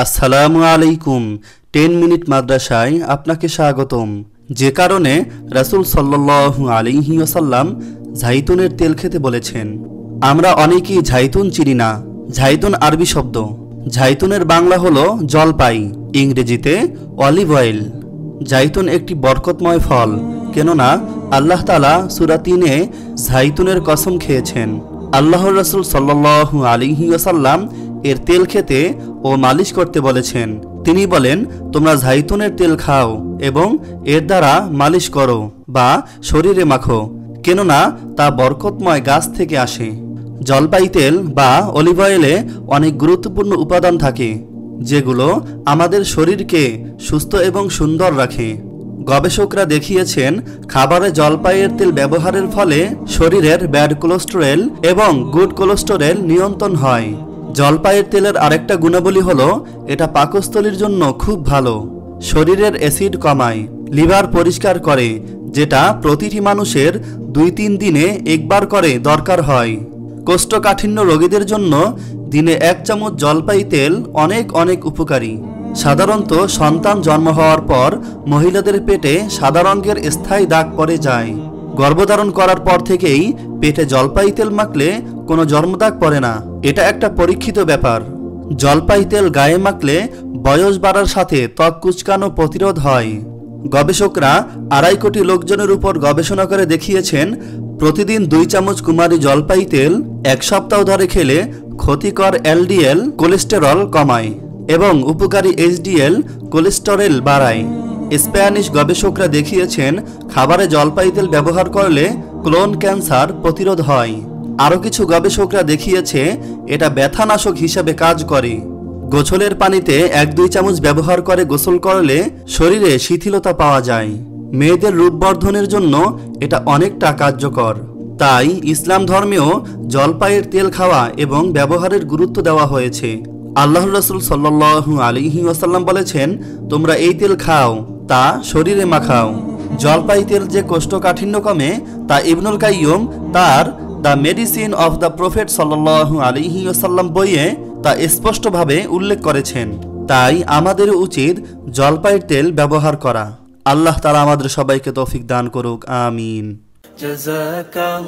আসসালামু আলাইকুম। 10 মিনিট মাদ্রাসায় আপনাকে স্বাগতম। যে কারণে রাসূল সাল্লাল্লাহু আলাইহি ওয়াসাল্লাম জাইতুনের তেল খেতে বলেছেন। আমরা অনেকেই জাইতুন চিনি না। জাইতুন আরবি শব্দ। জাইতুনের বাংলা হলো জলপাই, ইংরেজিতে অলিভ অয়েল। জাইতুন একটি বরকতময় ফল, কেননা আল্লাহ তাআলা সূরা 3-এ জাইতুনের কসম খেয়েছেন। আল্লাহর রাসূল সাল্লাল্লাহু আলাইহি ওয়াসাল্লাম এর তেল খেতে ও মালিশ করতে বলেছেন। তিনি বলেন, তোমরা জাইতুনের তেল খাও এবং এর দ্বারা মালিশ করো বা শরীরে মাখো, কেননা তা বরকতময় গাছ থেকে আসে। জলপাই তেল বা অলিভ অয়েলে অনেক গুরুত্বপূর্ণ উপাদান থাকে, যেগুলো আমাদের শরীরকে সুস্থ এবং সুন্দর রাখে। গবেষকরা দেখিয়েছেন, খাবারে জলপাইয়ের তেল ব্যবহারের ফলে শরীরের ব্যাড কোলেস্টেরল এবং গুড কোলেস্টেরল নিয়ন্ত্রণ হয়। জলপাইয়ের তেলের আরেকটা গুণাবলী হলো এটা পাকস্থলীর জন্য খুব ভালো। শরীরের অ্যাসিড কমায়, লিভার পরিষ্কার করে, যেটা প্রতিটি মানুষের 2-3 দিনে একবার করে দরকার হয়। কোষ্ঠকাঠিন্য রোগীদের জন্য দিনে 1 চামচ জলপাই তেল অনেক অনেক উপকারী। সাধারণত সন্তান জন্ম হওয়ার পর মহিলাদের পেটে সাদা রঙের স্থায়ী দাগ পড়ে যায়। গর্ভধারণ করার পর থেকেই পেটে জলপাই তেল মাখলে কোনো জন্মদাগ পড়ে না। এটা একটা পরীক্ষিত ব্যাপার। জলপাই তেল গায়ে মাখলে বয়স বাড়ার সাথে ত্বক কুঁচকানো প্রতিরোধ হয়। গবেষকরা 2.5 কোটি লোকজনের উপর গবেষণা করে দেখিয়েছেন, প্রতিদিন 2 চামচ কুমারী জলপাই তেল 1 সপ্তাহ ধরে খেলে ক্ষতিকর এলডিএল কোলেস্টেরল কমায় এবং উপকারী এইচডিএল কোলেস্টেরল বাড়ায়। স্প্যানিশ গবেষকরা দেখিয়েছেন, খাবারে জলপাই তেল ব্যবহার করলে কোলন ক্যান্সার প্রতিরোধ হয়। আরও কিছু গবেষকরা দেখিয়েছে এটা ব্যথানাশক হিসাবে কাজ করে। গোসলের পানিতে 1-2 চামচ ব্যবহার করে গোসল করলে শরীরে শিথিলতা পাওয়া যায়। মেয়েদের রূপবর্ধনের জন্য এটা অনেকটা কার্যকর। তাই ইসলাম ধর্মেও জলপাইয়ের তেল খাওয়া এবং ব্যবহারের গুরুত্ব দেওয়া হয়েছে। আল্লাহর রাসূল সাল্লাল্লাহু আলাইহি ওয়াসাল্লাম বলেছেন, তোমরা এই তেল খাও, তা শরীরে মাখাও। জলপাই তেল যে কোষ্ঠকাঠিন্য কমে তা ইবনুল কাইয়্যিম তার the medicine of the prophet সাল্লাল্লাহু আলাইহি ওয়াসাল্লাম বইয়ে তা স্পষ্টভাবে উল্লেখ করেছেন। তাই আমাদের উচিত জলপাইয়ের তেল ব্যবহার করা। আল্লাহ তাআলা আমাদের সবাইকে তৌফিক দান করুক, আমিন। জাযাকাল্লাহ।